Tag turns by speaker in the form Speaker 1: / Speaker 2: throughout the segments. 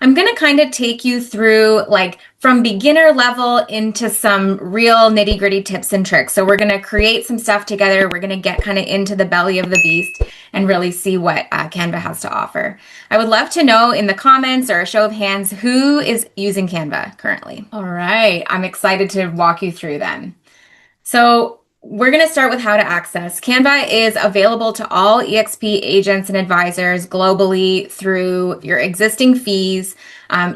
Speaker 1: I'm going to kind of take you through like from beginner level into some real nitty gritty tips and tricks. So we're going to create some stuff together. We're going to get kind of into the belly of the beast and really see what Canva has to offer. I would love to know in the comments or a show of hands who is using Canva currently. All right, I'm excited to walk you through them. So we're going to start with how to access. Canva is available to all EXP agents and advisors globally through your existing fees.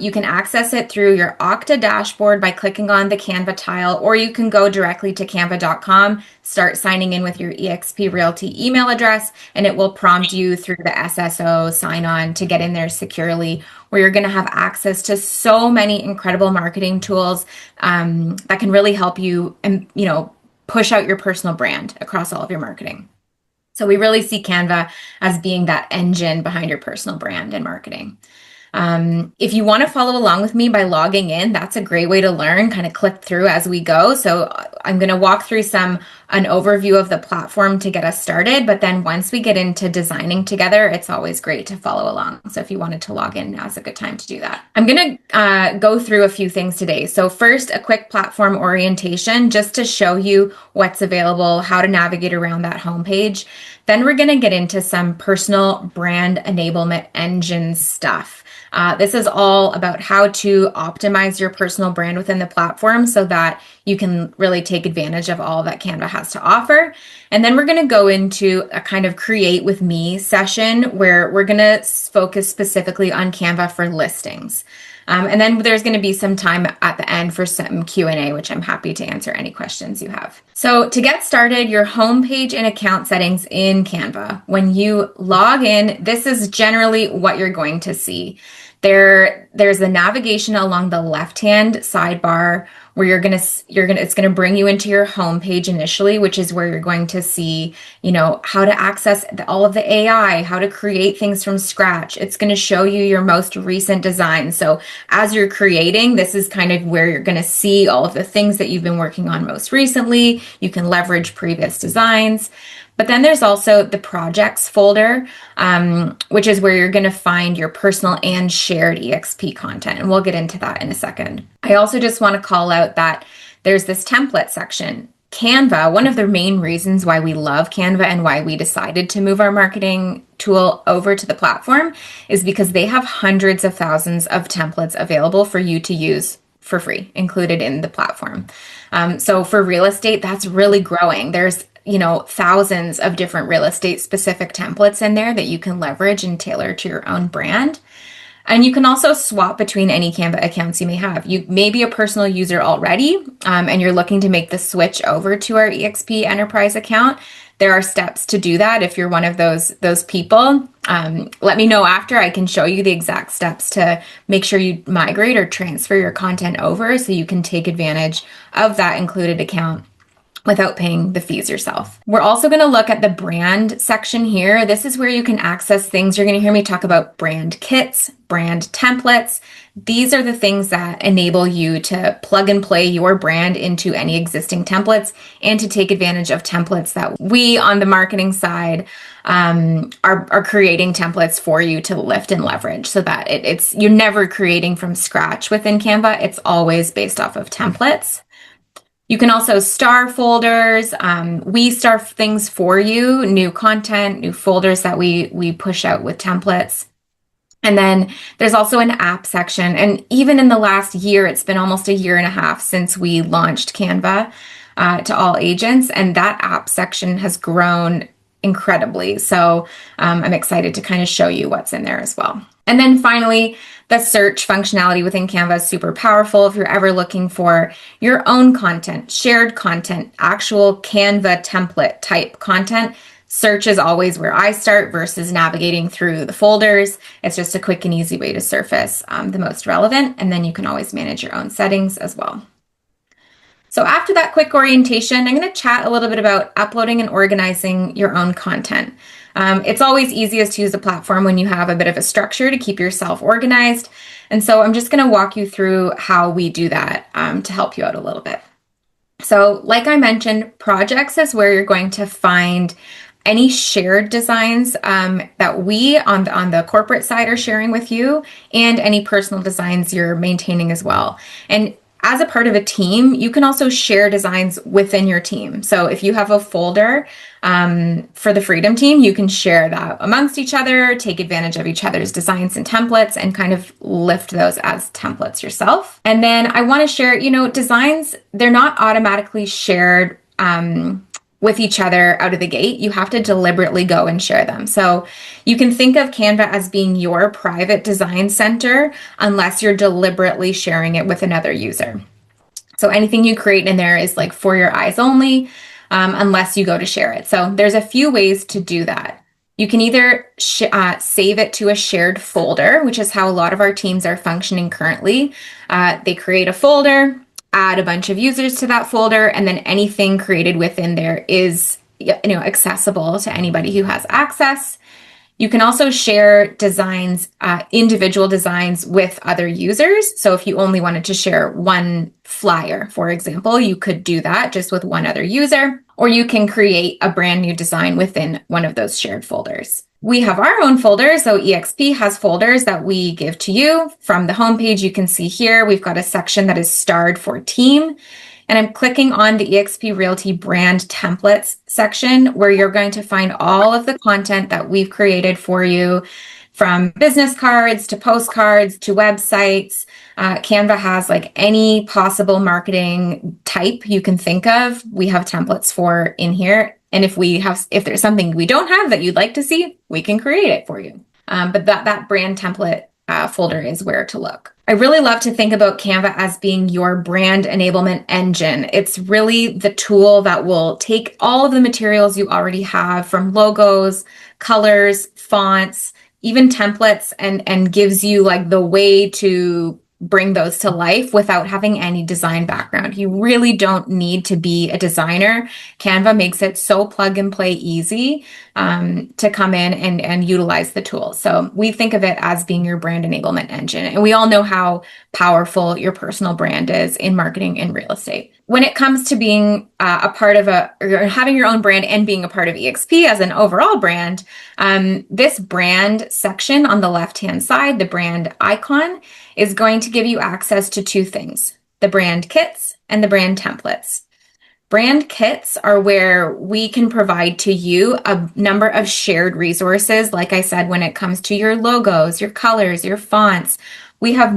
Speaker 1: You can access it through your Okta dashboard by clicking on the Canva tile, or you can go directly to canva.com, start signing in with your EXP Realty email address, and it will prompt you through the SSO sign on to get in there securely, where you're going to have access to so many incredible marketing tools that can really help you and, push out your personal brand across all of your marketing. So we really see Canva as being that engine behind your personal brand and marketing. If you want to follow along with me by logging in, that's a great way to learn, kind of click through as we go. So I'm going to walk through an overview of the platform to get us started. But then once we get into designing together, it's always great to follow along. So if you wanted to log in, now's a good time to do that. I'm going to go through a few things today. So first, a quick platform orientation just to show you what's available, how to navigate around that homepage. Then we're going to get into some personal brand enablement engine stuff. This is all about how to optimize your personal brand within the platform so that you can really take advantage of all that Canva has to offer. And then we're going to go into a kind of create with me session where we're going to focus specifically on Canva for listings. And then there's going to be some time at the end for some Q&A, which I'm happy to answer any questions you have. So to get started, your homepage and account settings in Canva. When you log in, this is generally what you're going to see. There's a navigation along the left-hand sidebar where it's gonna bring you into your home page initially, which is where you're going to see, how to access all of the AI, how to create things from scratch. It's going to show you your most recent designs. So as you're creating, this is kind of where you're going to see all of the things that you've been working on most recently. You can leverage previous designs. But then there's also the projects folder, which is where you're going to find your personal and shared EXP content. And we'll get into that in a second. I also just want to call out that there's this template section. Canva, one of the main reasons why we love Canva and why we decided to move our marketing tool over to the platform is because they have hundreds of thousands of templates available for you to use for free, included in the platform. So for real estate, that's really growing. There's thousands of different real estate specific templates in there that you can leverage and tailor to your own brand. And you can also swap between any Canva accounts you may have. You may be a personal user already, and you're looking to make the switch over to our EXP Enterprise account. There are steps to do that. If you're one of those people, let me know after. I can show you the exact steps to make sure you migrate or transfer your content over so you can take advantage of that included account without paying the fees yourself. We're also going to look at the brand section here. This is where you can access things. You're going to hear me talk about brand kits, brand templates. These are the things that enable you to plug and play your brand into any existing templates and to take advantage of templates that we on the marketing side are creating templates for you to lift and leverage so that you're never creating from scratch within Canva. It's always based off of templates. You can also star folders. We star things for you, new content, new folders that we push out with templates. And then there's also an app section. And even in the last year, it's been almost a year and a half since we launched Canva to all agents. And that app section has grown incredibly. So I'm excited to kind of show you what's in there as well. And then finally, the search functionality within Canva is super powerful. If you're ever looking for your own content, shared content, actual Canva template type content, search is always where I start versus navigating through the folders. It's just a quick and easy way to surface the most relevant, and then you can always manage your own settings as well. So after that quick orientation, I'm going to chat a little bit about uploading and organizing your own content. It's always easiest to use a platform when you have a bit of a structure to keep yourself organized. And so I'm just going to walk you through how we do that to help you out a little bit. So like I mentioned, projects is where you're going to find any shared designs that we on the corporate side are sharing with you, and any personal designs you're maintaining as well. And as a part of a team, you can also share designs within your team. So if you have a folder for the Freedom team, you can share that amongst each other, take advantage of each other's designs and templates, and kind of lift those as templates yourself. And then I want to share, designs, they're not automatically shared with each other out of the gate. You have to deliberately go and share them. So you can think of Canva as being your private design center unless you're deliberately sharing it with another user. So anything you create in there is like for your eyes only, unless you go to share it. So there's a few ways to do that. You can either save it to a shared folder, which is how a lot of our teams are functioning currently. They create a folder, add a bunch of users to that folder, and then anything created within there is accessible to anybody who has access. You can also share designs, individual designs with other users. So if you only wanted to share one flyer, for example, you could do that just with one other user, or you can create a brand new design within one of those shared folders. We have our own folders. So EXP has folders that we give to you. From the homepage, you can see here, we've got a section that is starred for team. And I'm clicking on the eXp Realty brand templates section, where you're going to find all of the content that we've created for you, from business cards to postcards to websites. Canva has like any possible marketing type you can think of. We have templates for in here. And if there's something we don't have that you'd like to see, we can create it for you. But that brand template folder is where to look. I really love to think about Canva as being your brand enablement engine. It's really the tool that will take all of the materials you already have, from logos, colors, fonts, even templates, and gives you like the way to bring those to life without having any design background. You really don't need to be a designer. Canva makes it so plug and play easy to come in and utilize the tool. So we think of it as being your brand enablement engine. And we all know how powerful your personal brand is in marketing and real estate. When it comes to being a part of or having your own brand and being a part of EXP as an overall brand, this brand section on the left-hand side, the brand icon, is going to give you access to two things: the brand kits and the brand templates. Brand kits are where we can provide to you a number of shared resources. Like I said, when it comes to your logos, your colors, your fonts, we have,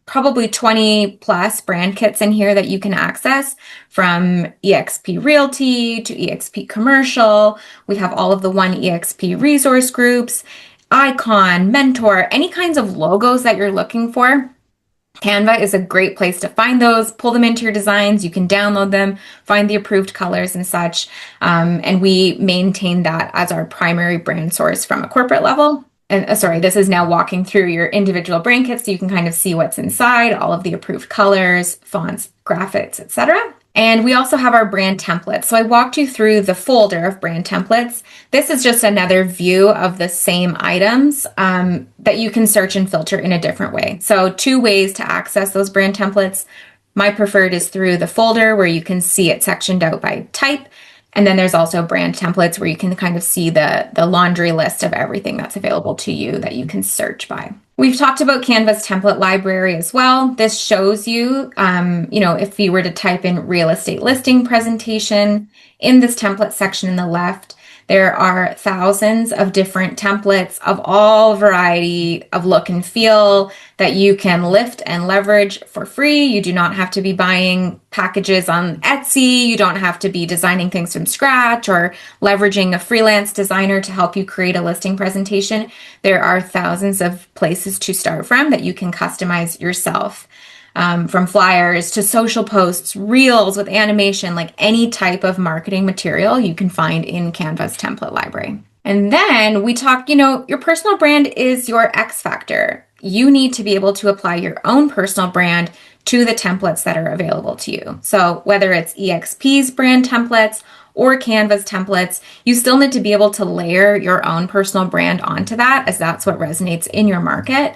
Speaker 1: probably 20 plus brand kits in here that you can access, from EXP Realty to EXP Commercial. We have all of the One EXP resource groups, Icon, Mentor, any kinds of logos that you're looking for. Canva is a great place to find those, pull them into your designs. You can download them, find the approved colors and such. And we maintain that as our primary brand source from a corporate level. And sorry, this is now walking through your individual brand kits so you can kind of see what's inside, all of the approved colors, fonts, graphics, etc. And we also have our brand templates. So I walked you through the folder of brand templates. This is just another view of the same items that you can search and filter in a different way. So two ways to access those brand templates. My preferred is through the folder, where you can see it sectioned out by type. And then there's also brand templates, where you can kind of see the laundry list of everything that's available to you that you can search by. We've talked about Canva's template library as well. This shows you, if you were to type in real estate listing presentation, in this template section in the left, there are thousands of different templates of all variety of look and feel that you can lift and leverage for free. You do not have to be buying packages on Etsy. You don't have to be designing things from scratch or leveraging a freelance designer to help you create a listing presentation. There are thousands of places to start from that you can customize yourself. From flyers to social posts, reels with animation, like any type of marketing material you can find in Canva's template library. And then we talk, your personal brand is your X factor. You need to be able to apply your own personal brand to the templates that are available to you. So whether it's EXP's brand templates or Canva's templates, you still need to be able to layer your own personal brand onto that, as that's what resonates in your market.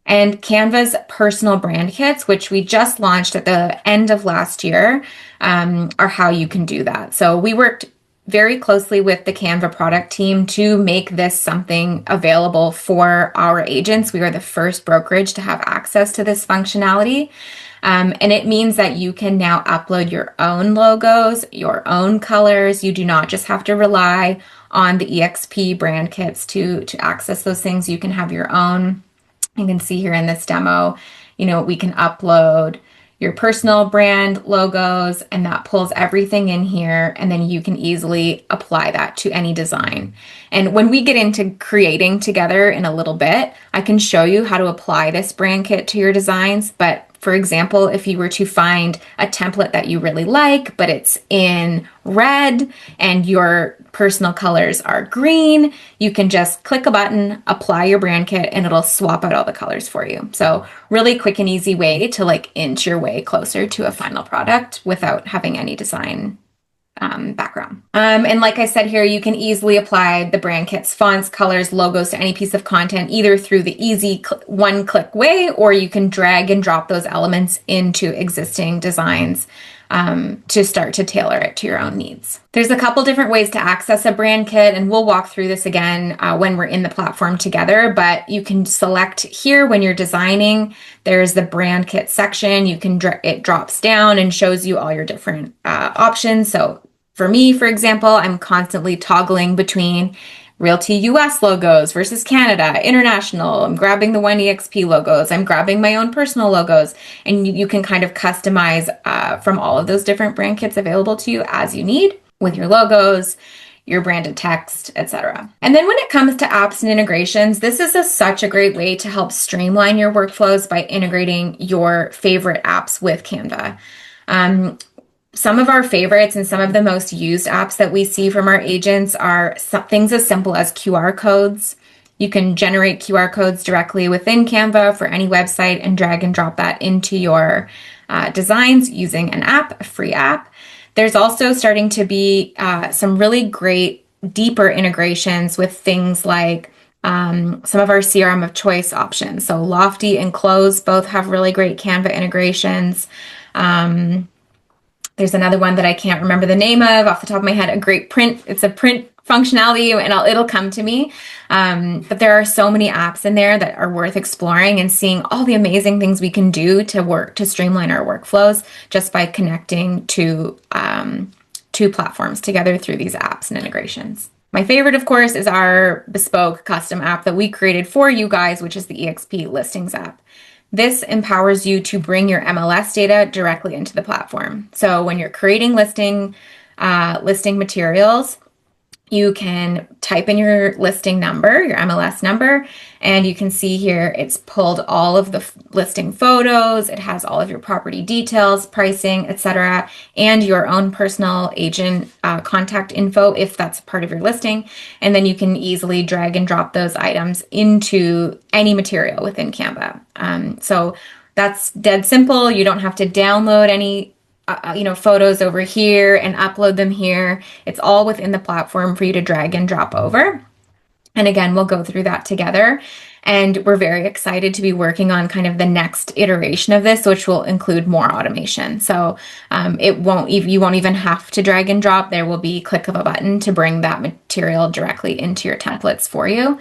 Speaker 1: And Canva's personal brand kits, which we just launched at the end of last year, are how you can do that. So we worked very closely with the Canva product team to make this something available for our agents. We are the first brokerage to have access to this functionality. And it means that you can now upload your own logos, your own colors. You do not just have to rely on the EXP brand kits to access those things. You can have your own. You can see here in this demo, we can upload your personal brand logos, and that pulls everything in here, and then you can easily apply that to any design. And when we get into creating together in a little bit, I can show you how to apply this brand kit to your designs. But for example, if you were to find a template that you really like, but it's in red and your personal colors are green, you can just click a button, apply your brand kit, and it'll swap out all the colors for you. So really quick and easy way to inch your way closer to a final product without having any design background. And like I said here, you can easily apply the brand kits, fonts, colors, logos to any piece of content, either through the easy one-click way, or you can drag and drop those elements into existing designs to start to tailor it to your own needs. There's a couple different ways to access a brand kit, and we'll walk through this again when we're in the platform together, but you can select here when you're designing, there's the brand kit section. You can, it drops down and shows you all your different options. So for me, for example, I'm constantly toggling between Realty US logos versus Canada, international. I'm grabbing the One EXP logos. I'm grabbing my own personal logos. And you can kind of customize from all of those different brand kits available to you as you need with your logos, your branded text, etc. And then when it comes to apps and integrations, this is such a great way to help streamline your workflows by integrating your favorite apps with Canva. Some of our favorites and some of the most used apps that we see from our agents are things as simple as QR codes. You can generate QR codes directly within Canva for any website and drag and drop that into your designs using an app, a free app. There's also starting to be some really great deeper integrations with things like some of our CRM of choice options. So Lofty and Close both have really great Canva integrations. There's another one that I can't remember the name of off the top of my head, a great print. It's a print functionality and it'll come to me. But there are so many apps in there that are worth exploring and seeing all the amazing things we can do to streamline our workflows just by connecting to two platforms together through these apps and integrations. My favorite, of course, is our bespoke custom app that we created for you guys, which is the EXP Listings app. This empowers you to bring your MLS data directly into the platform. So when you're creating listing materials, you can type in your listing number, your MLS number, and you can see here it's pulled all of the listing photos. It has all of your property details, pricing, etc., and your own personal agent contact info if that's part of your listing. And then you can easily drag and drop those items into any material within Canva. So that's dead simple. You don't have to download any photos over here and upload them here. It's all within the platform for you to drag and drop over. And again, we'll go through that together. And we're very excited to be working on kind of the next iteration of this, which will include more automation. So you won't even have to drag and drop. There will be click of a button to bring that material directly into your templates for you.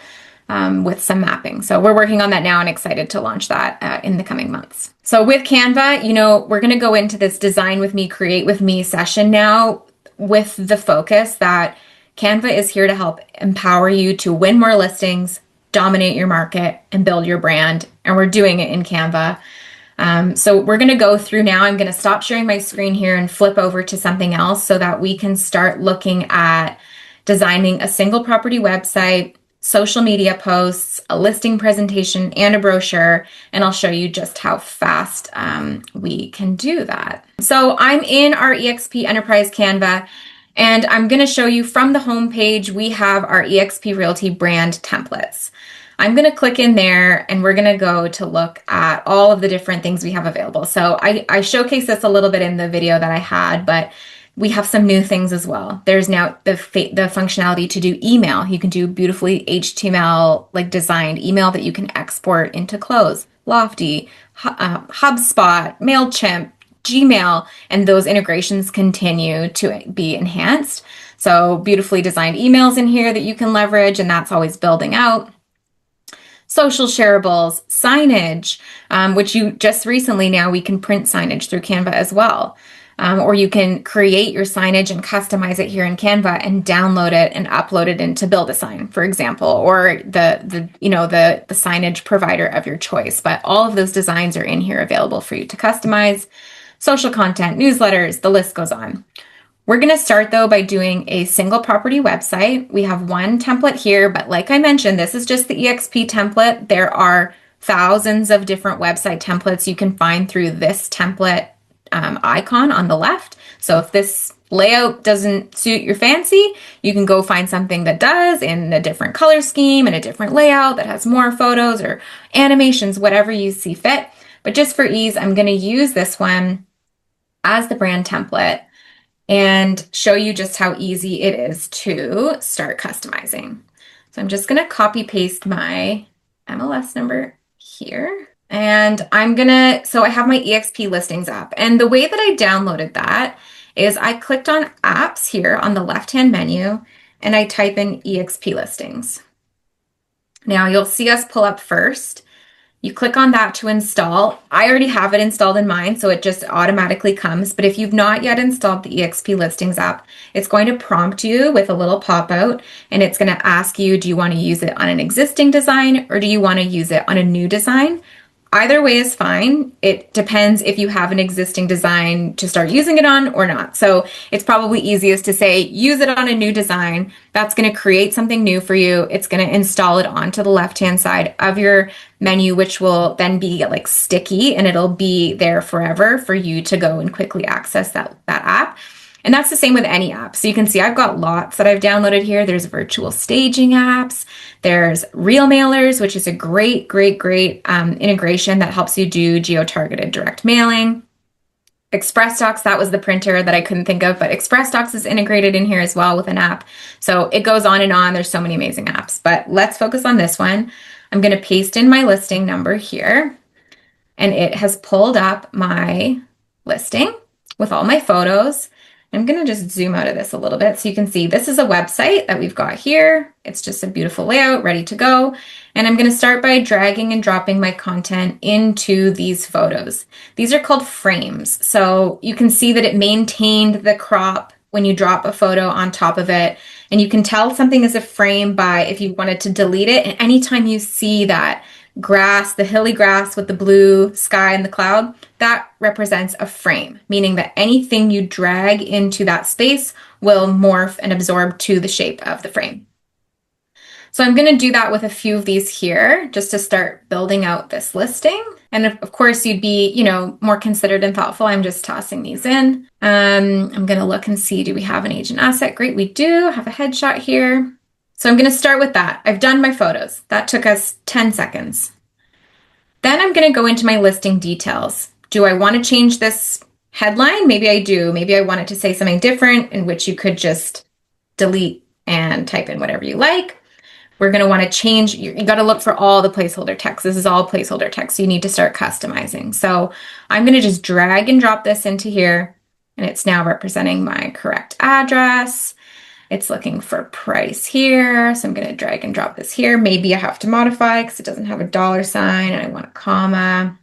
Speaker 1: With some mapping. So we're working on that now and excited to launch that in the coming months. So with Canva, we're going to go into this design with me, create with me session now with the focus that Canva is here to help empower you to win more listings, dominate your market, and build your brand. And we're doing it in Canva. So we're going to go through now. I'm going to stop sharing my screen here and flip over to something else so that we can start looking at designing a single property website, social media posts, a listing presentation, and a brochure, and I'll show you just how fast we can do that. So I'm in our EXP Enterprise Canva, and I'm going to show you from the home page, we have our EXP Realty brand templates. I'm going to click in there, and we're going to go to look at all of the different things we have available. So I showcased this a little bit in the video that I had, but we have some new things as well. There's now the functionality to do email. You can do beautifully HTML designed email that you can export into Close, Lofty, HubSpot, MailChimp, Gmail, and those integrations continue to be enhanced. So beautifully designed emails in here that you can leverage, and that's always building out. Social shareables, signage, which you just recently now we can print signage through Canva as well. Or you can create your signage and customize it here in Canva and download it and upload it into Build a Sign, for example, or the signage provider of your choice. But all of those designs are in here available for you to customize. Social content, newsletters, the list goes on. We're going to start though by doing a single property website. We have one template here, but like I mentioned, this is just the EXP template. There are thousands of different website templates you can find through this template icon on the left. So if this layout doesn't suit your fancy, you can go find something that does in a different color scheme and a different layout that has more photos or animations, whatever you see fit. But just for ease, I'm going to use this one as the brand template and show you just how easy it is to start customizing. So I'm just going to copy paste my MLS number here. And so I have my EXP listings app. And the way that I downloaded that is I clicked on apps here on the left-hand menu and I type in EXP listings. Now you'll see us pull up first. You click on that to install. I already have it installed in mine, so it just automatically comes. But if you've not yet installed the EXP Listings app, it's going to prompt you with a little pop-out, and it's going to ask you, do you want to use it on an existing design or do you want to use it on a new design? Either way is fine. It depends if you have an existing design to start using it on or not. So it's probably easiest to say, use it on a new design. That's going to create something new for you. It's going to install it onto the left-hand side of your menu, which will then be like sticky and it'll be there forever for you to go and quickly access that app. And that's the same with any app. So you can see I've got lots that I've downloaded here. There's virtual staging apps. There's Reel Mailers, which is a great integration that helps you do geo-targeted direct mailing. ExpressDocs, that was the printer that I couldn't think of, but ExpressDocs is integrated in here as well with an app. So it goes on and on. There's so many amazing apps, but let's focus on this one. I'm going to paste in my listing number here, and it has pulled up my listing with all my photos. I'm going to just zoom out of this a little bit so you can see this is a website that we've got here. It's just a beautiful layout ready to go. And I'm going to start by dragging and dropping my content into these photos. These are called frames. So you can see that it maintained the crop when you drop a photo on top of it. And you can tell something is a frame by if you wanted to delete it. And anytime you see that grass, the hilly grass with the blue sky and the cloud, that represents a frame, meaning that anything you drag into that space will morph and absorb to the shape of the frame. So I'm going to do that with a few of these here just to start building out this listing. And of course, you'd be, more considered and thoughtful. I'm just tossing these in. I'm going to look and see, do we have an agent asset? Great, we do have a headshot here. So I'm going to start with that. I've done my photos. That took us 10 seconds. Then I'm going to go into my listing details. Do I want to change this headline? Maybe I do. Maybe I want it to say something different, in which you could just delete and type in whatever you like. We're going to want to change. You got to look for all the placeholder text. This is all placeholder text. So you need to start customizing. So I'm going to just drag and drop this into here, and it's now representing my correct address. It's looking for price here. So I'm going to drag and drop this here. Maybe I have to modify because it doesn't have a dollar sign and I want a comma.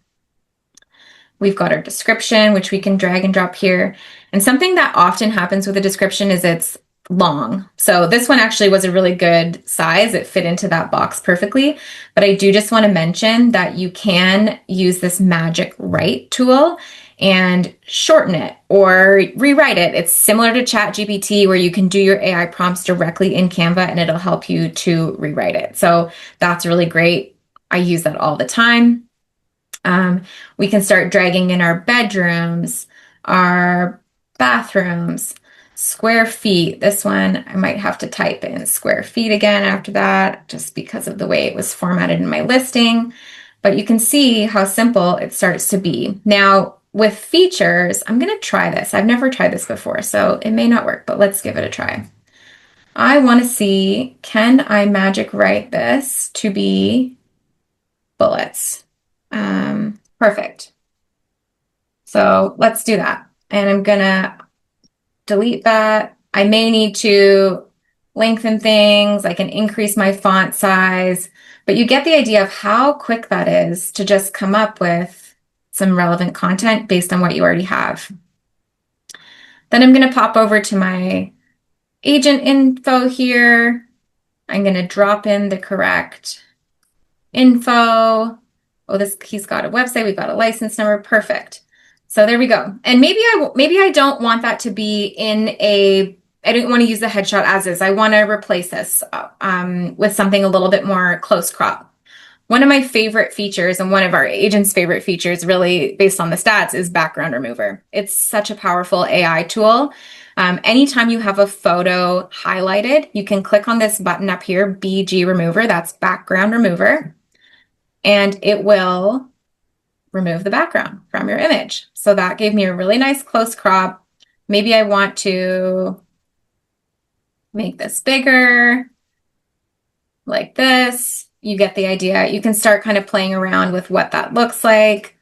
Speaker 1: We've got our description, which we can drag and drop here. And something that often happens with a description is it's long. So this one actually was a really good size. It fit into that box perfectly. But I do just want to mention that you can use this magic write tool and shorten it or rewrite it. It's similar to ChatGPT where you can do your AI prompts directly in Canva and it'll help you to rewrite it. So that's really great. I use that all the time. We can start dragging in our bedrooms, our bathrooms, square feet. This one, I might have to type in square feet again after that, just because of the way it was formatted in my listing. But you can see how simple it starts to be. Now, with features, I'm going to try this. I've never tried this before, so it may not work, but let's give it a try. I want to see, can I magic write this to be bullets? Perfect. So let's do that. And I'm going to delete that I may need to lengthen things. I can increase my font size, but you get the idea of how quick that is to just come up with some relevant content based on what you already have. Then I'm going to pop over to my agent info here. I'm going to drop in the correct info. Oh, he's got a website. We've got a license number. Perfect. So there we go. And maybe I don't want that to be I don't want to use the headshot as is. I want to replace this with something a little bit more close crop. One of my favorite features, and one of our agents' favorite features, really based on the stats, is background remover. It's such a powerful AI tool. Anytime you have a photo highlighted, you can click on this button up here, BG Remover, that's background remover, and it will remove the background from your image. So that gave me a really nice close crop. Maybe I want to make this bigger, like this. You get the idea. You can start kind of playing around with what that looks like.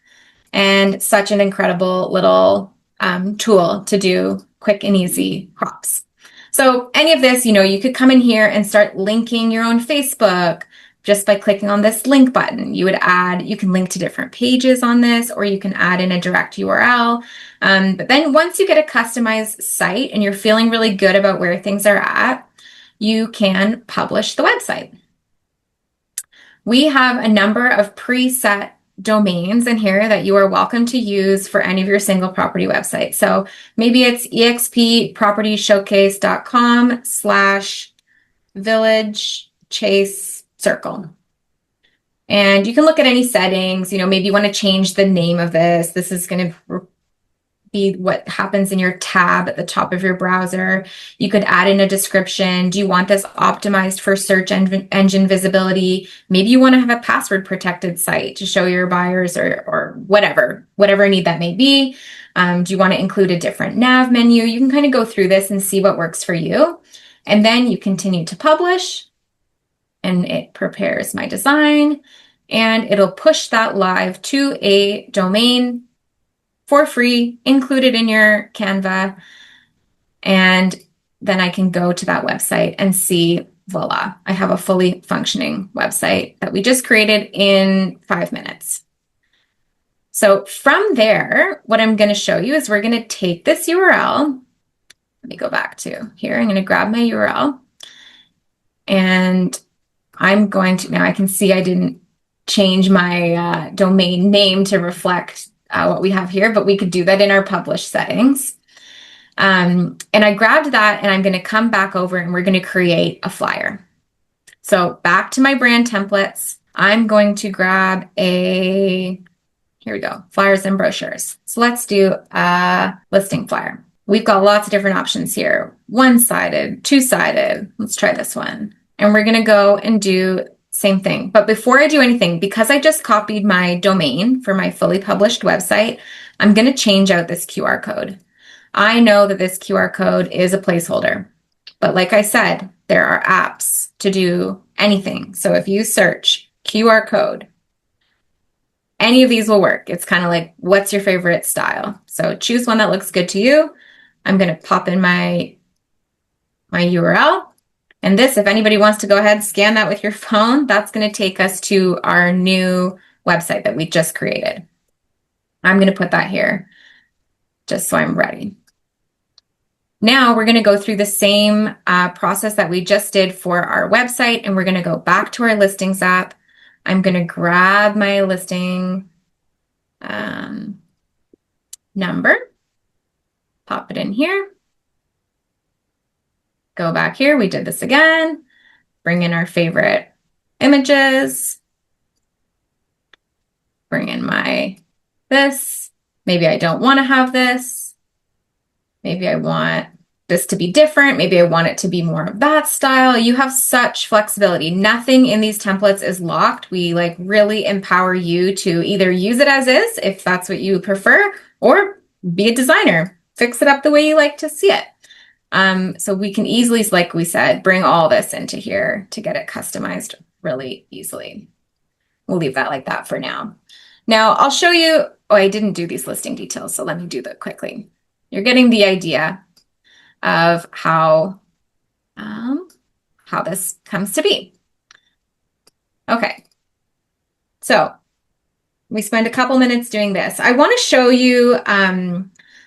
Speaker 1: And such an incredible little tool to do quick and easy crops. So any of this, you could come in here and start linking your own Facebook just by clicking on this link button. You can link to different pages on this, or you can add in a direct URL. But then once you get a customized site and you're feeling really good about where things are at, you can publish the website. We have a number of preset domains in here that you are welcome to use for any of your single property websites. So maybe it's exppropertyshowcase.com/village chase circle. And you can look at any settings, maybe you want to change the name of this. This is going to be what happens in your tab at the top of your browser. You could add in a description. Do you want this optimized for search engine visibility? Maybe you want to have a password protected site to show your buyers or whatever need that may be. Do you want to include a different nav menu? You can kind of go through this and see what works for you. And then you continue to publish, and it prepares my design, and it'll push that live to a domain for free, included in your Canva. And then I can go to that website and see, voila, I have a fully functioning website that we just created in 5 minutes. So from there, what I'm going to show you is we're going to take this URL. Let me go back to here. I'm going to grab my URL, and now I can see I didn't change my domain name to reflect what we have here, but we could do that in our publish settings. And I grabbed that, and I'm going to come back over and we're going to create a flyer. So back to my brand templates, I'm going to grab here we go, flyers and brochures. So let's do a listing flyer. We've got lots of different options here. One-sided, two-sided. Let's try this one. And we're going to go and do same thing. But before I do anything, because I just copied my domain for my fully published website, I'm going to change out this QR code. I know that this QR code is a placeholder, but like I said, there are apps to do anything. So if you search QR code, any of these will work. It's kind of like, what's your favorite style? So choose one that looks good to you. I'm going to pop in my URL. And this, if anybody wants to go ahead, scan that with your phone, that's going to take us to our new website that we just created. I'm going to put that here just so I'm ready. Now we're going to go through the same process that we just did for our website, and we're going to go back to our listings app. I'm going to grab my listing number, pop it in here. Go back here, we did this again, bring in our favorite images, bring in this. Maybe I don't want to have this. Maybe I want this to be different. Maybe I want it to be more of that style. You have such flexibility. Nothing in these templates is locked. We really empower you to either use it as is, if that's what you prefer, or be a designer, fix it up the way you like to see it. So we can easily, like we said, bring all this into here to get it customized really easily. We'll leave that like that for now. Now I'll show you, I didn't do these listing details, so let me do that quickly. You're getting the idea. of how this comes to be. Okay, so we spend a couple minutes doing this. I want to show you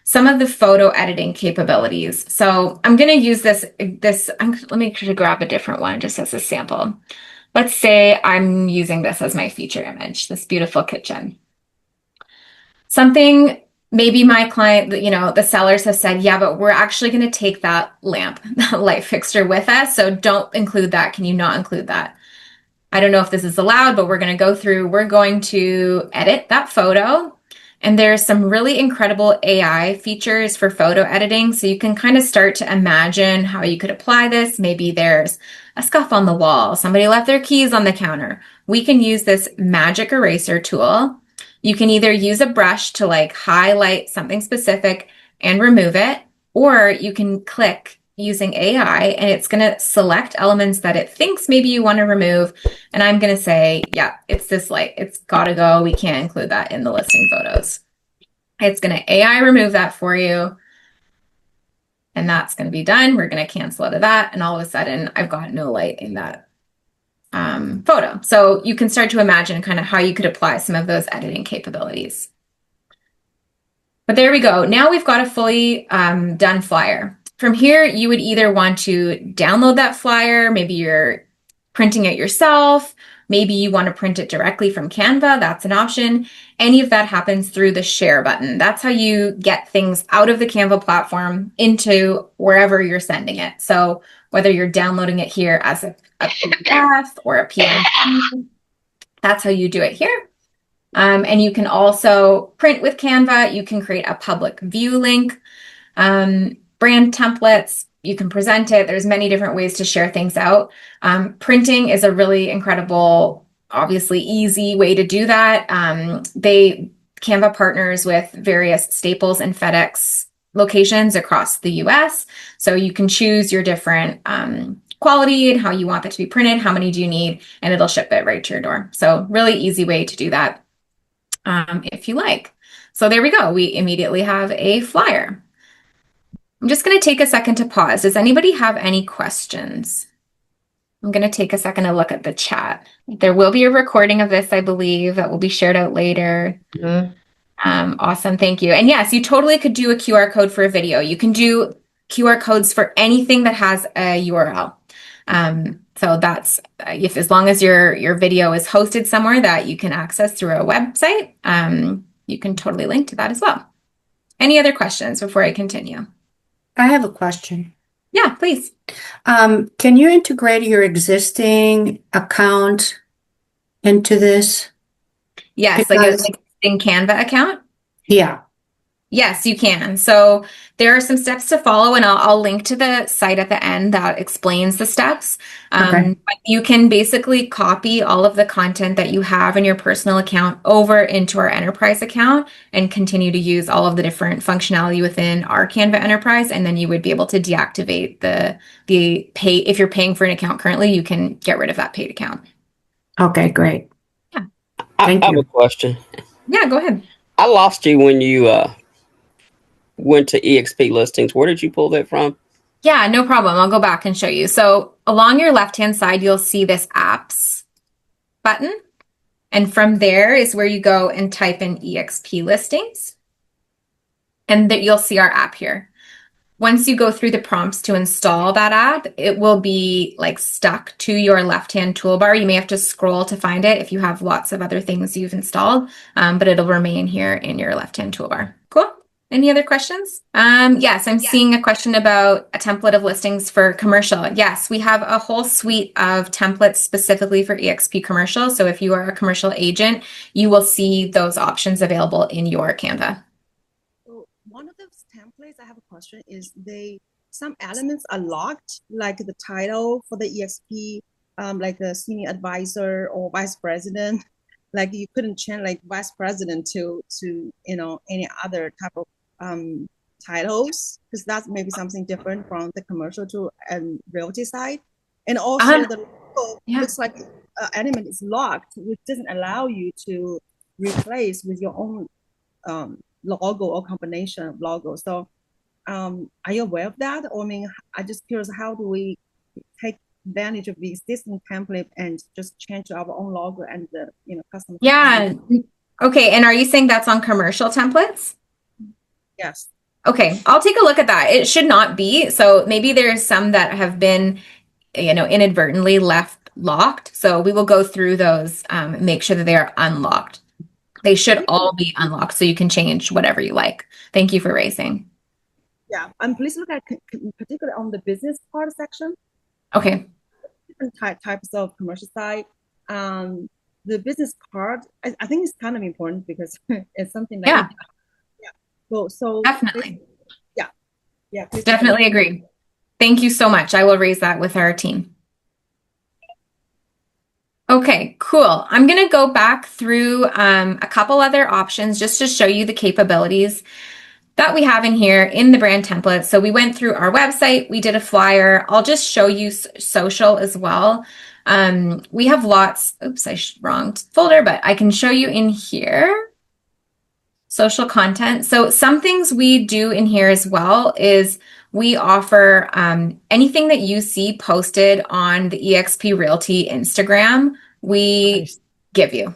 Speaker 1: some of the photo editing capabilities. So I'm going to use let me try to grab a different one just as a sample. Let's say I'm using this as my feature image, this beautiful kitchen. Something maybe my client, the sellers have said, yeah, but we're actually going to take that lamp, that light fixture with us. So don't include that. Can you not include that? I don't know if this is allowed, but we're going to edit that photo. And there's some really incredible AI features for photo editing. So you can kind of start to imagine how you could apply this. Maybe there's a scuff on the wall. Somebody left their keys on the counter. We can use this magic eraser tool. You can either use a brush to like highlight something specific and remove it, or you can click using AI and it's going to select elements that it thinks maybe you want to remove. And I'm going to say, yeah, it's this light. It's got to go. We can't include that in the listing photos. It's going to AI remove that for you. And that's going to be done. We're going to cancel out of that. And all of a sudden, I've got no light in that photo. So you can start to imagine kind of how you could apply some of those editing capabilities. But there we go. Now we've got a fully done flyer. From here, you would either want to download that flyer. Maybe you're printing it yourself. Maybe you want to print it directly from Canva. That's an option. Any of that happens through the share button. That's how you get things out of the Canva platform into wherever you're sending it. So whether you're downloading it here as a PDF or a PNG, that's how you do it here. And you can also print with Canva. You can create a public view link. Brand templates, you can present it. There's many different ways to share things out. Printing is a really incredible, obviously easy way to do that. Canva partners with various Staples and FedEx locations across the US. So you can choose your different quality and how you want that to be printed, how many do you need, and it'll ship it right to your door. So really easy way to do that if you like. So there we go. We immediately have a flyer. I'm just going to take a second to pause. Does anybody have any questions? I'm going to take a second to look at the chat. There will be a recording of this, I believe, that will be shared out later. Mm-hmm. Awesome. Thank you. And yes, you totally could do a QR code for a video. You can do QR codes for anything that has a URL. So that's as long as your video is hosted somewhere that you can access through a website, you can totally link to that as well. Any other questions before I continue?
Speaker 2: I have a question.
Speaker 1: Yeah, please.
Speaker 2: Can you integrate your existing account into this?
Speaker 1: Yes, like an existing Canva account?
Speaker 2: Yeah.
Speaker 1: Yes, you can. So there are some steps to follow, and I'll link to the site at the end that explains the steps.
Speaker 2: Okay.
Speaker 1: But you can basically copy all of the content that you have in your personal account over into our enterprise account and continue to use all of the different functionality within our Canva enterprise. And then you would be able to deactivate the pay. If you're paying for an account currently, you can get rid of that paid account.
Speaker 2: Okay, great.
Speaker 1: Yeah.
Speaker 3: I have a question.
Speaker 1: Yeah, go ahead.
Speaker 3: I lost you when you went to EXP listings. Where did you pull that from?
Speaker 1: Yeah, no problem. I'll go back and show you. So along your left-hand side, you'll see this apps button. And from there is where you go and type in EXP listings. And that you'll see our app here. Once you go through the prompts to install that app, it will be like stuck to your left-hand toolbar. You may have to scroll to find it if you have lots of other things you've installed, but it'll remain here in your left-hand toolbar. Cool. Any other questions? Yes, I'm seeing a question about a template of listings for commercial. Yes, we have a whole suite of templates specifically for EXP commercial. So if you are a commercial agent, you will see those options available in your Canva.
Speaker 4: One of those templates, I have a question, is some elements are locked, like the title for the EXP, like the senior advisor or vice president. Like you couldn't change like vice president to any other type of titles, because that's maybe something different from the commercial to realty side. And also the logo looks like element is locked, which doesn't allow you to replace with your own logo or combination of logos. So are you aware of that? Or I mean, I just curious, how do we take advantage of the existing template and just change our own logo and the customer?
Speaker 1: Yeah. Okay. And are you saying that's on commercial templates?
Speaker 4: Yes.
Speaker 1: Okay, I'll take a look at that. It should not be. So maybe there's some that have been, inadvertently left locked. So we will go through those, make sure that they are unlocked. They should all be unlocked so you can change whatever you like. Thank you for raising.
Speaker 4: Yeah, and please look at particularly on the business part section,
Speaker 1: Okay.
Speaker 4: different types of commercial side. The business card, I think it's kind of important because it's something that
Speaker 1: Yeah,
Speaker 4: So
Speaker 1: definitely.
Speaker 4: yeah, please take a look.
Speaker 1: Definitely agree. Thank you so much. I will raise that with our team. Okay, cool. I'm going to go back through a couple other options just to show you the capabilities that we have in here in the brand template. So we went through our website, we did a flyer. I'll just show you social as well. We have lots, oops, wrong folder, but I can show you in here. Social content. So some things we do in here as well is we offer anything that you see posted on the eXp Realty Instagram, we give you.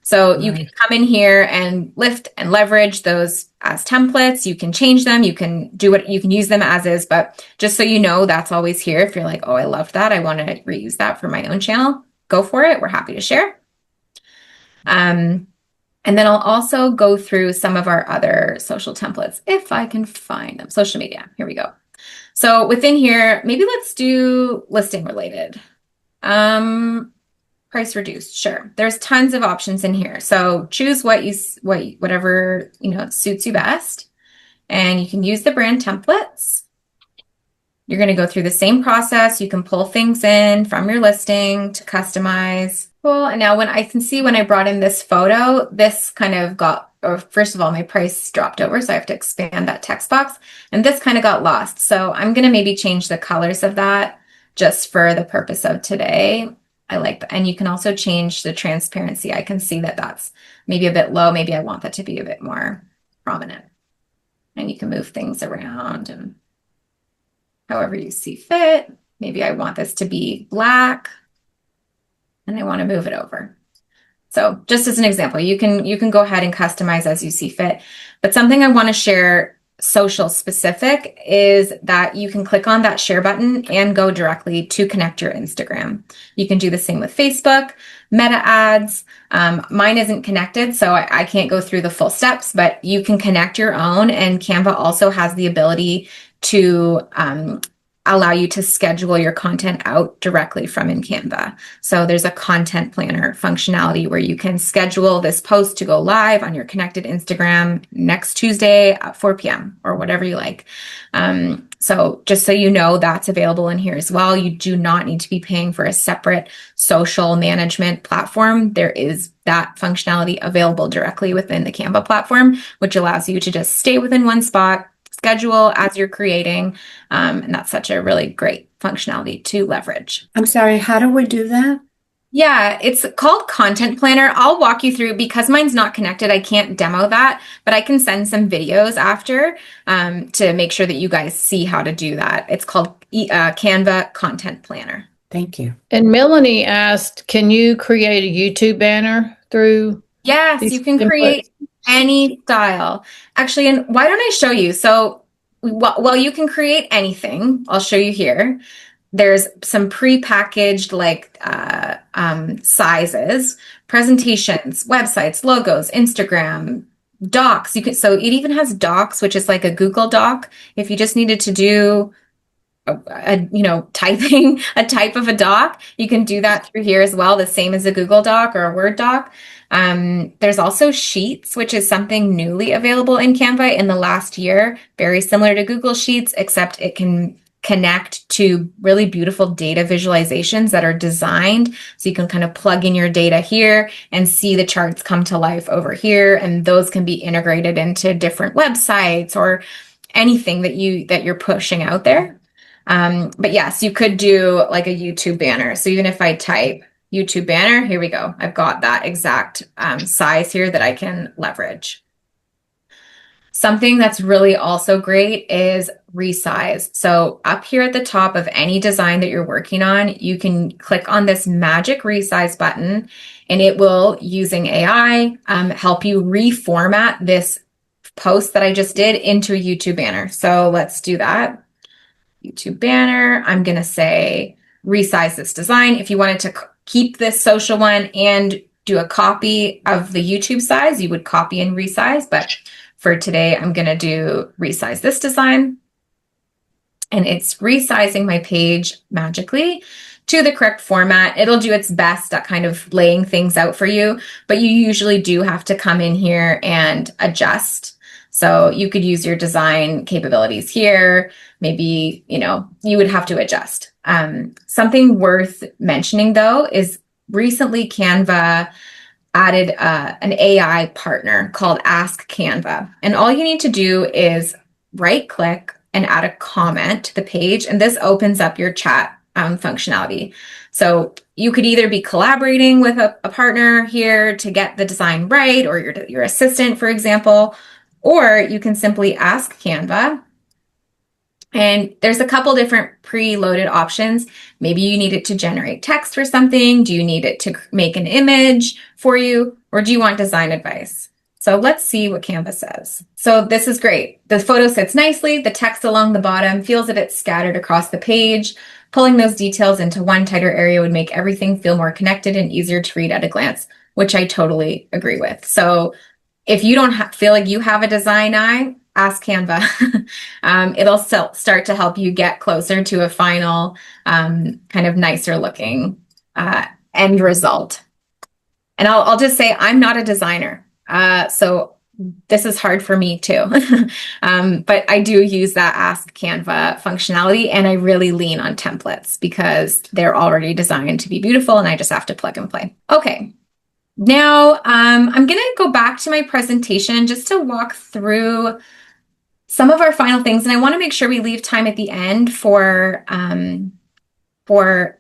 Speaker 1: So you can come in here and lift and leverage those as templates. You can change them. You can you can use them as is, but just so you know, that's always here. If you're like, oh, I loved that, I want to reuse that for my own channel, go for it. We're happy to share. And then I'll also go through some of our other social templates if I can find them. Social media, here we go. So within here, maybe let's do listing related. Price reduced, sure. There's tons of options in here. So choose whatever suits you best. And you can use the brand templates. You're going to go through the same process. You can pull things in from your listing to customize. Cool. And now when I brought in this photo, this kind of first of all, my price dropped over, so I have to expand that text box. And this kind of got lost. So I'm going to maybe change the colors of that just for the purpose of today. I like that. And you can also change the transparency. I can see that that's maybe a bit low. Maybe I want that to be a bit more prominent. And you can move things around and however you see fit. Maybe I want this to be black and I want to move it over. So just as an example, you can go ahead and customize as you see fit. But something I want to share social specific is that you can click on that share button and go directly to connect your Instagram. You can do the same with Facebook, Meta ads. Mine isn't connected, so I can't go through the full steps, but you can connect your own, and Canva also has the ability to allow you to schedule your content out directly from in Canva. So there's a content planner functionality where you can schedule this post to go live on your connected Instagram next Tuesday at 4 p.m. or whatever you like. So just so you know, that's available in here as well. You do not need to be paying for a separate social management platform. There is that functionality available directly within the Canva platform, which allows you to just stay within one spot, schedule as you're creating. And that's such a really great functionality to leverage.
Speaker 2: I'm sorry, how do we do that?
Speaker 1: Yeah, it's called Content Planner. I'll walk you through because mine's not connected. I can't demo that, but I can send some videos after to make sure that you guys see how to do that. It's called Canva Content Planner.
Speaker 2: Thank you.
Speaker 5: And Melanie asked, can you create a YouTube banner through?
Speaker 1: Yes, you can create any style. Actually, and why don't I show you? So, well, you can create anything. I'll show you here. There's some pre-packaged sizes, presentations, websites, logos, Instagram, docs. So it even has docs, which is like a Google Doc. If you just needed to do typing a type of a doc, you can do that through here as well, the same as a Google Doc or a Word doc. There's also Sheets, which is something newly available in Canva in the last year, very similar to Google Sheets, except it can connect to really beautiful data visualizations that are designed. So you can kind of plug in your data here and see the charts come to life over here. And those can be integrated into different websites or anything that you're pushing out there. But yes, you could do like a YouTube banner. So even if I type YouTube banner, here we go. I've got that exact size here that I can leverage. Something that's really also great is resize. So up here at the top of any design that you're working on, you can click on this magic resize button, and it will, using AI, help you reformat this post that I just did into a YouTube banner. So let's do that. YouTube banner. I'm going to say resize this design. If you wanted to keep this social one and do a copy of the YouTube size, you would copy and resize. But for today, I'm going to do resize this design. And it's resizing my page magically to the correct format. It'll do its best at kind of laying things out for you, but you usually do have to come in here and adjust. So you could use your design capabilities here. Maybe, you would have to adjust. Something worth mentioning though is recently Canva added an AI partner called Ask Canva. And all you need to do is right click and add a comment to the page. And this opens up your chat functionality. So you could either be collaborating with a partner here to get the design right, or your assistant, for example, or you can simply ask Canva. And there's a couple different preloaded options. Maybe you need it to generate text for something. Do you need it to make an image for you? Or do you want design advice? So let's see what Canva says. So this is great. The photo sits nicely. The text along the bottom feels a bit scattered across the page. Pulling those details into one tighter area would make everything feel more connected and easier to read at a glance, which I totally agree with. So if you don't feel like you have a design eye, ask Canva. It'll start to help you get closer to a final kind of nicer looking end result. And I'll just say I'm not a designer. So this is hard for me too. But I do use that Ask Canva functionality, and I really lean on templates because they're already designed to be beautiful and I just have to plug and play. Okay. Now, I'm going to go back to my presentation just to walk through some of our final things. And I want to make sure we leave time at the end for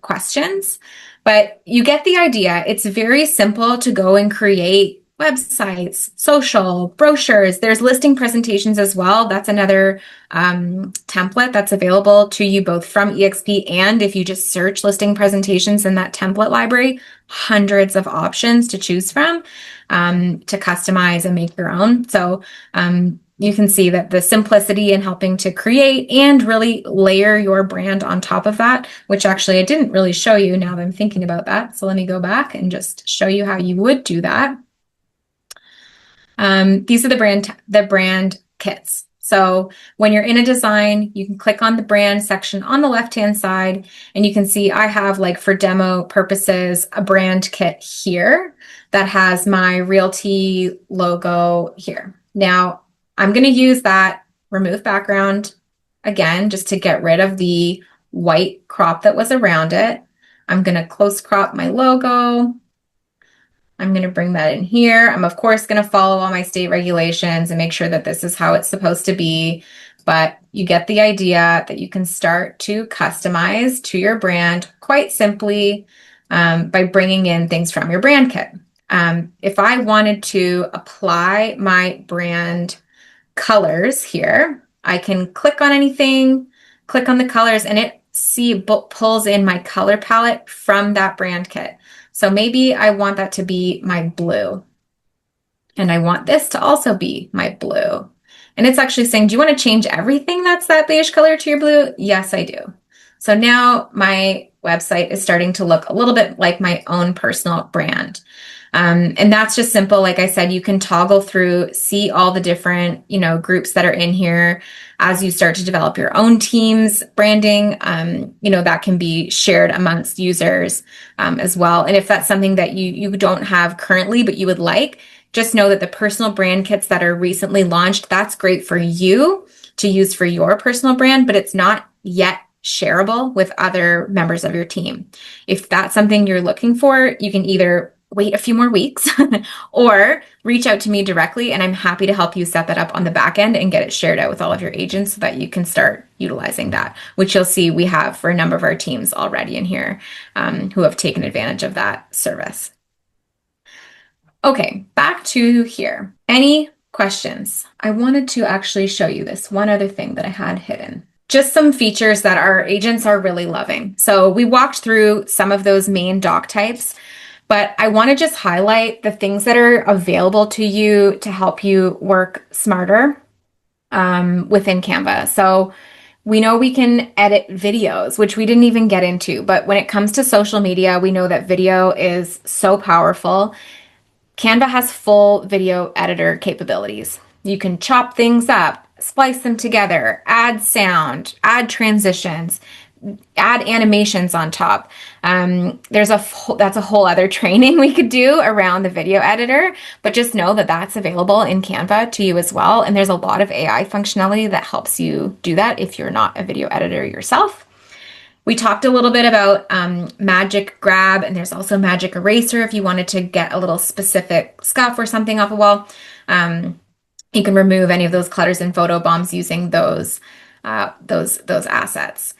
Speaker 1: questions, but you get the idea. It's very simple to go and create websites, social, brochures. There's listing presentations as well. That's another template that's available to you both from EXP, and if you just search listing presentations in that template library, hundreds of options to choose from to customize and make your own. So you can see that the simplicity in helping to create and really layer your brand on top of that, which actually I didn't really show you now that I'm thinking about that. So let me go back and just show you how you would do that. These are the brand kits. So when you're in a design, you can click on the brand section on the left-hand side, and you can see I have, like, for demo purposes, a brand kit here that has my Realty logo here. Now, I'm going to use that remove background again, just to get rid of the white crop that was around it. I'm going to close crop my logo. I'm going to bring that in here. I'm, of course, going to follow all my state regulations and make sure that this is how it's supposed to be. But you get the idea that you can start to customize to your brand quite simply by bringing in things from your brand kit. If I wanted to apply my brand colors here, I can click on anything, click on the colors, and it pulls in my color palette from that brand kit. So maybe I want that to be my blue, and I want this to also be my blue. And it's actually saying, do you want to change everything that's that beige color to your blue? Yes, I do. So now my website is starting to look a little bit like my own personal brand. And that's just simple. Like I said, you can toggle through, see all the different, groups that are in here as you start to develop your own team's branding. That can be shared amongst users as well. And if that's something that you don't have currently, but you would like, just know that the personal brand kits that are recently launched, that's great for you to use for your personal brand, but it's not yet shareable with other members of your team. If that's something you're looking for, you can either wait a few more weeks or reach out to me directly, and I'm happy to help you set that up on the back end and get it shared out with all of your agents so that you can start utilizing that, which you'll see we have for a number of our teams already in here who have taken advantage of that service. Okay, back to here. Any questions. I wanted to actually show you this one other thing that I had hidden. Just some features that our agents are really loving. So we walked through some of those main doc types, but I want to just highlight the things that are available to you to help you work smarter within Canva. So we know we can edit videos, which we didn't even get into, but when it comes to social media, we know that video is so powerful. Canva has full video editor capabilities. You can chop things up, splice them together, add sound, add transitions, add animations on top. That's a whole other training we could do around the video editor, but just know that that's available in Canva to you as well. And there's a lot of AI functionality that helps you do that if you're not a video editor yourself. We talked a little bit about Magic Grab, and there's also Magic Eraser if you wanted to get a little specific scuff or something off a wall. You can remove any of those clutters and photo bombs using those assets.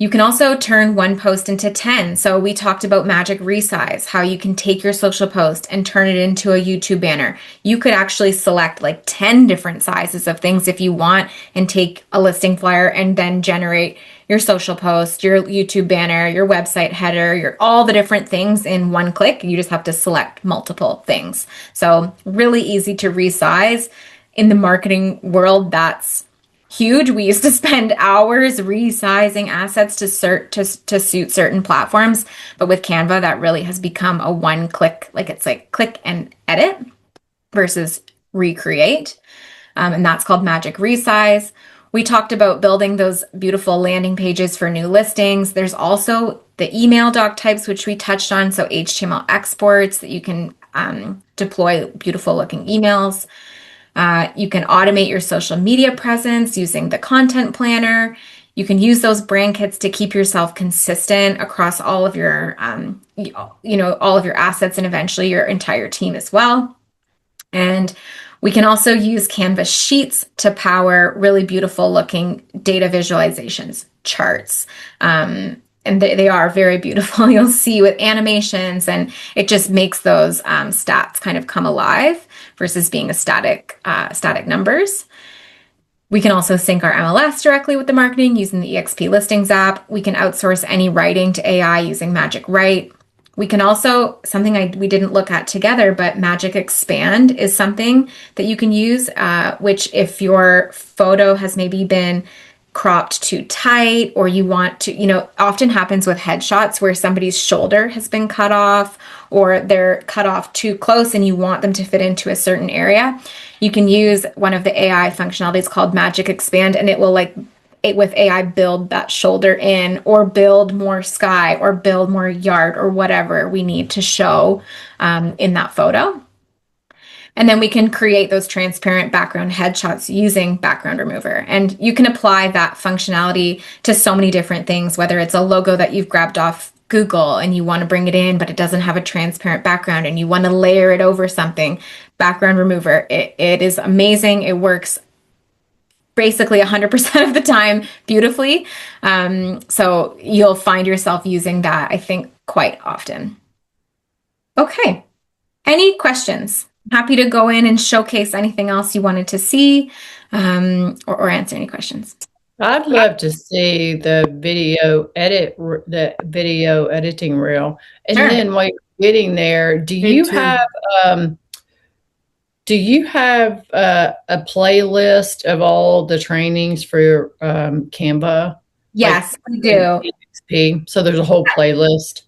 Speaker 1: You can also turn one post into 10. So we talked about Magic Resize, how you can take your social post and turn it into a YouTube banner. You could actually select like 10 different sizes of things if you want and take a listing flyer and then generate your social post, your YouTube banner, your website header, all the different things in one click. You just have to select multiple things. So really easy to resize. In the marketing world, that's huge. We used to spend hours resizing assets to suit certain platforms, but with Canva, that really has become a one click, it's like click and edit versus recreate. And that's called Magic Resize. We talked about building those beautiful landing pages for new listings. There's also the email doc types, which we touched on. So HTML exports that you can deploy beautiful looking emails. You can automate your social media presence using the content planner. You can use those brand kits to keep yourself consistent across all of your, all of your assets and eventually your entire team as well. And we can also use Canva Sheets to power really beautiful looking data visualizations, charts. And they are very beautiful. You'll see with animations, and it just makes those stats kind of come alive versus being a static numbers. We can also sync our MLS directly with the marketing using the eXp Listings app. We can outsource any writing to AI using Magic Write. We can also, we didn't look at together, but Magic Expand is something that you can use, which if your photo has maybe been cropped too tight, or you want to, often happens with headshots where somebody's shoulder has been cut off or they're cut off too close and you want them to fit into a certain area. You can use one of the AI functionalities called Magic Expand, and it will with AI build that shoulder in, or build more sky, or build more yard, or whatever we need to show in that photo. And then we can create those transparent background headshots using background remover. And you can apply that functionality to so many different things, whether it's a logo that you've grabbed off Google and you want to bring it in, but it doesn't have a transparent background and you want to layer it over something. Background remover, it is amazing. It works basically 100% of the time beautifully. So you'll find yourself using that, I think, quite often. Okay. Any questions? Happy to go in and showcase anything else you wanted to see, or answer any questions.
Speaker 5: I'd love to see the video editing reel. And
Speaker 1: Sure.
Speaker 5: then while you're getting there, do
Speaker 2: Me
Speaker 5: you
Speaker 2: too.
Speaker 5: have a playlist of all the trainings for Canva?
Speaker 1: Yes, we do.
Speaker 5: EXP? So there's a whole playlist.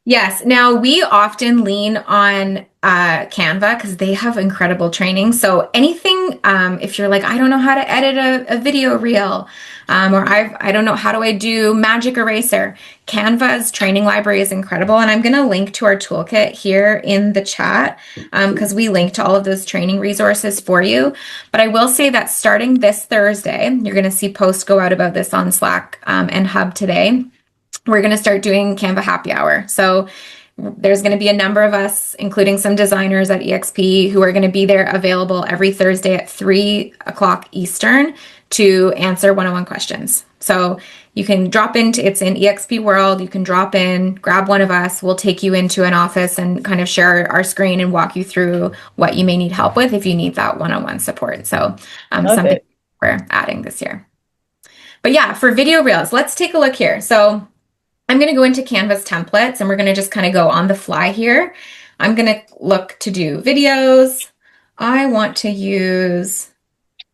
Speaker 1: Yes. Now we often lean on Canva because they have incredible training. So anything, if you're like, I don't know how to edit a video reel, or I don't know, how do I do Magic Eraser? Canva's training library is incredible. And I'm going to link to our toolkit here in the chat because we link to all of those training resources for you. But I will say that starting this Thursday, you're going to see posts go out about this on Slack and Hub today. We're going to start doing Canva happy hour. So there's going to be a number of us, including some designers at eXp, who are going to be there available every Thursday at 3 o'clock Eastern to answer one-on-one questions. So you can drop into, it's in eXp World, you can drop in, grab one of us, we'll take you into an office and kind of share our screen and walk you through what you may need help with if you need that one-on-one support. So something
Speaker 5: it.
Speaker 1: we're adding this year. But yeah, for video reels, let's take a look here. So I'm going to go into Canva's templates and we're going to just kind of go on the fly here. I'm going to look to do videos. I want to use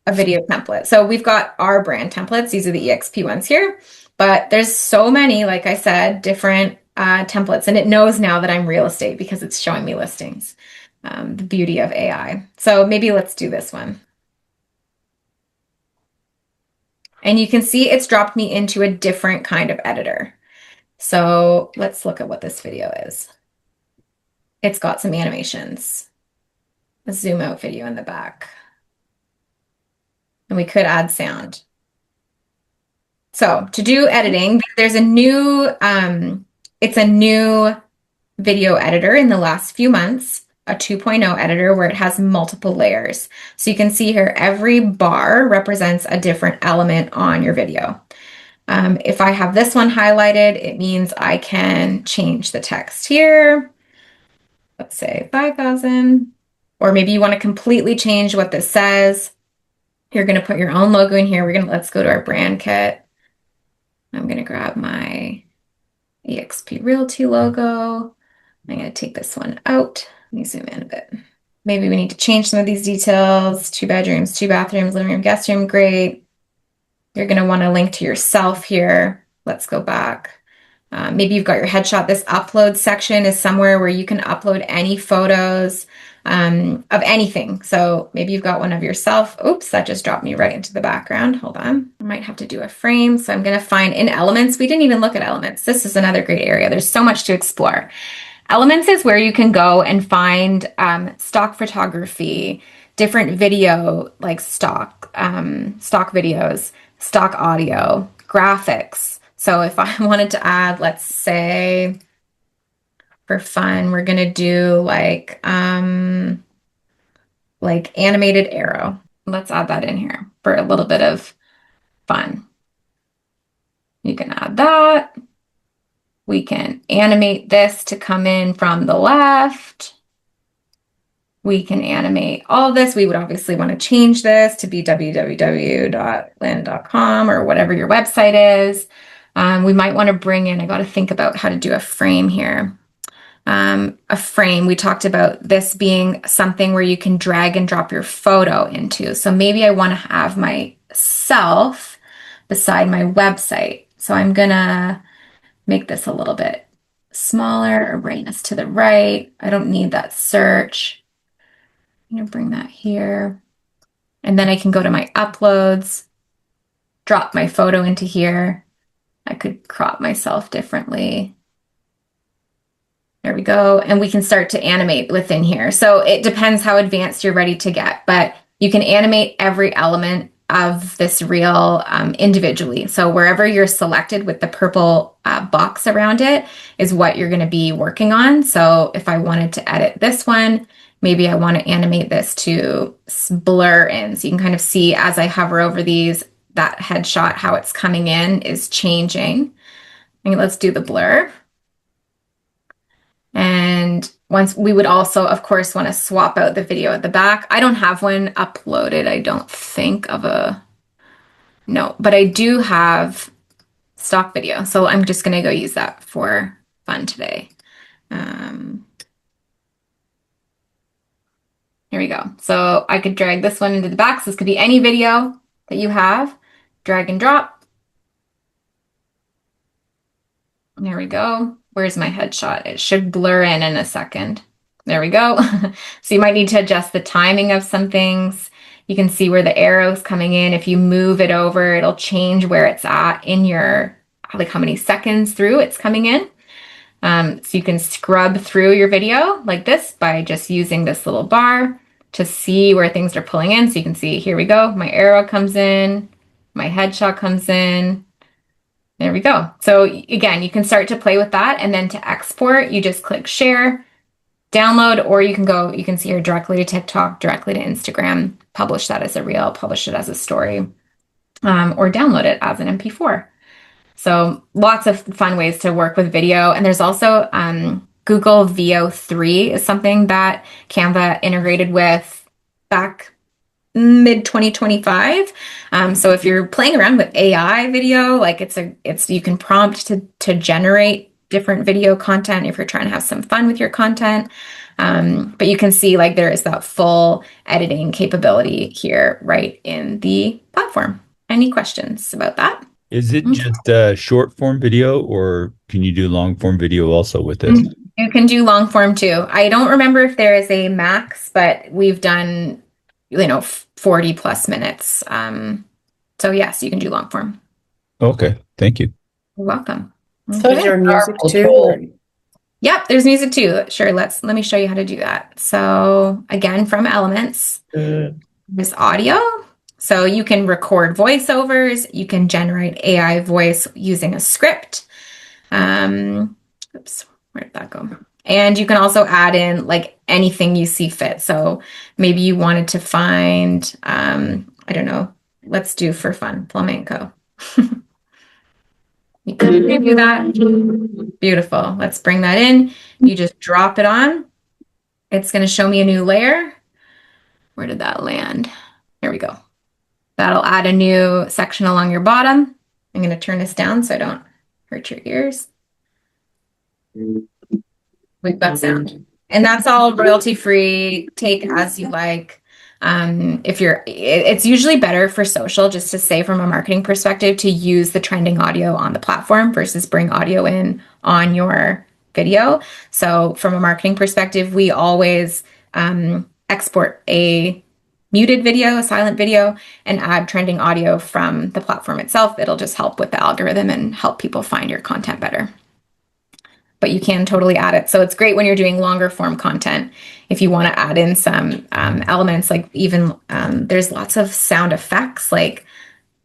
Speaker 1: a video template. So we've got our brand templates. These are the EXP ones here, but there's so many, like I said, different templates, and it knows now that I'm real estate because it's showing me listings. The beauty of AI. So maybe let's do this one. And you can see it's dropped me into a different kind of editor. So let's look at what this video is. It's got some animations, a zoom out video in the back. And we could add sound. So to do editing, there's a new, it's a new video editor in the last few months, a 2.0 editor where it has multiple layers. So you can see here, every bar represents a different element on your video. If I have this one highlighted, it means I can change the text here. Let's say 5,000, or maybe you want to completely change what this says. You're going to put your own logo in here. Let's go to our brand kit. I'm going to grab my eXp Realty logo. I'm going to take this one out. Let me zoom in a bit. Maybe we need to change some of these details. 2 bedrooms, 2 bathrooms, living room, guest room. Great. You're going to want to link to yourself here. Let's go back. Maybe you've got your headshot. This upload section is somewhere where you can upload any photos of anything. So maybe you've got one of yourself. Oops, that just dropped me right into the background. Hold on. I might have to do a frame. So I'm going to find in elements. We didn't even look at elements. This is another great area. There's so much to explore. Elements is where you can go and find stock photography, different video, like stock videos, stock audio, graphics. So if I wanted to add, let's say, for fun, we're gonna do like animated arrow. Let's add that in here for a little bit of fun. You can add that. We can animate this to come in from the left. We can animate all this. We would obviously want to change this to be www.lynn.com or whatever your website is. We might want to bring in, I got to think about how to do a frame here. A frame, we talked about this being something where you can drag and drop your photo into. So maybe I want to have myself beside my website. So I'm going to make this a little bit smaller or bring this to the right. I don't need that search. I'm going to bring that here. And then I can go to my uploads, drop my photo into here. I could crop myself differently. There we go. And we can start to animate within here. So it depends how advanced you're ready to get, but you can animate every element of this reel individually. So wherever you're selected with the purple box around it is what you're going to be working on. So if I wanted to edit this one, maybe I want to animate this to blur in. So you can kind of see as I hover over these, that headshot, how it's coming in is changing. And let's do the blur. And once we would also, of course, want to swap out the video at the back. I don't have one uploaded, I don't think of no, but I do have stock video. So I'm just going to go use that for fun today. Here we go. So I could drag this one into the back. So this could be any video that you have, drag and drop. There we go. Where's my headshot? It should blur in a second. There we go. So you might need to adjust the timing of some things. You can see where the arrow's coming in. If you move it over, it'll change where it's at in your, like how many seconds through it's coming in. So you can scrub through your video like this by just using this little bar to see where things are pulling in. So you can see, here we go. My arrow comes in, my headshot comes in. There we go. So again, you can start to play with that, and then to export, you just click share, download, or you can see here directly to TikTok, directly to Instagram, publish that as a reel, publish it as a story. or download it as an MP4. So lots of fun ways to work with video. And there's also Google VO3 is something that Canva integrated with back mid 2025. So if you're playing around with AI video, like it's you can prompt to generate different video content if you're trying to have some fun with your content. But you can see like there is that full editing capability here right in the platform. Any questions about that?
Speaker 6: Is it just a short form video, or can you do long form video also with this?
Speaker 1: You can do long form too. I don't remember if there is a max, but we've done, 40 plus minutes. So yes, you can do long form.
Speaker 6: Okay, thank you.
Speaker 1: You're welcome.
Speaker 5: So
Speaker 2: Is there music
Speaker 5: powerful
Speaker 2: too?
Speaker 5: tool.
Speaker 2: or-
Speaker 1: Yep, there's music too. Sure, let me show you how to do that. So again, from Elements, there's audio. So you can record voiceovers, you can generate AI voice using a script. Oops, where did that go? And you can also add in like anything you see fit. So maybe you wanted to find, I don't know, let's do for fun, flamenco. You can preview that. Beautiful. Let's bring that in. You just drop it on. It's going to show me a new layer. Where did that land? There we go. That'll add a new section along your bottom. I'm going to turn this down so I don't hurt your ears. We've got sound. And that's all royalty free. Take as you like. It's usually better for social, just to say from a marketing perspective, to use the trending audio on the platform versus bring audio in on your video. So from a marketing perspective, we always export a muted video, a silent video, and add trending audio from the platform itself. It'll just help with the algorithm and help people find your content better. But you can totally add it. So it's great when you're doing longer form content. If you want to add in some elements, like even there's lots of sound effects, like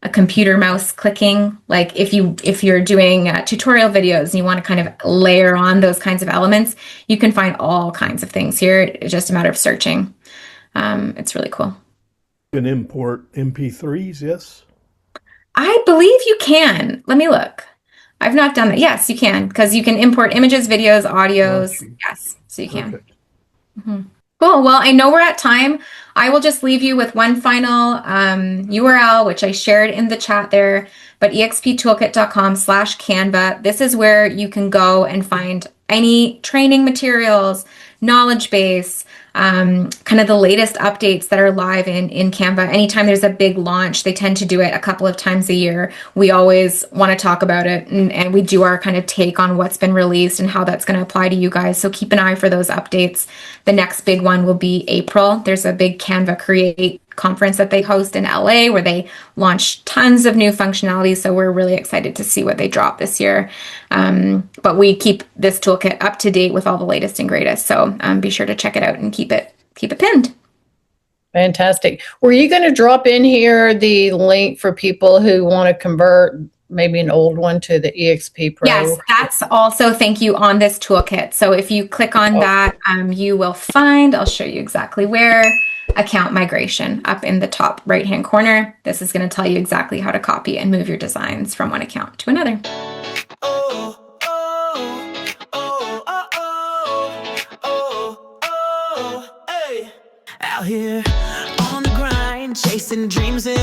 Speaker 1: a computer mouse clicking. Like if you're doing tutorial videos and you want to kind of layer on those kinds of elements, you can find all kinds of things here. It's just a matter of searching. It's really cool.
Speaker 7: You can import MP3s, yes?
Speaker 1: I believe you can. Let me look. I've not done that. Yes, you can, because you can import images, videos, audios.
Speaker 7: Gotcha.
Speaker 1: Yes, so you can.
Speaker 7: Perfect.
Speaker 1: Cool. Well, I know we're at time. I will just leave you with one final URL, which I shared in the chat there, but exptoolkit.com/Canva. This is where you can go and find any training materials, knowledge base, kind of the latest updates that are live in Canva. Anytime there's a big launch, they tend to do it a couple of times a year. We always want to talk about it, and we do our kind of take on what's been released and how that's going to apply to you guys. So keep an eye for those updates. The next big one will be April. There's a big Canva Create conference that they host in LA where they launch tons of new functionality. So we're really excited to see what they drop this year. But we keep this toolkit up to date with all the latest and greatest. So be sure to check it out and keep it pinned.
Speaker 5: Fantastic. Were you going to drop in here the link for people who want to convert maybe an old one to the EXP Pro?
Speaker 1: Yes, that's also thank you on this toolkit. So if you click on that, you will find, I'll show you exactly where, account migration up in the top right hand corner. This is going to tell you exactly how to copy and move your designs from one account to another.
Speaker 8: Out here on the grind, chasing dreams and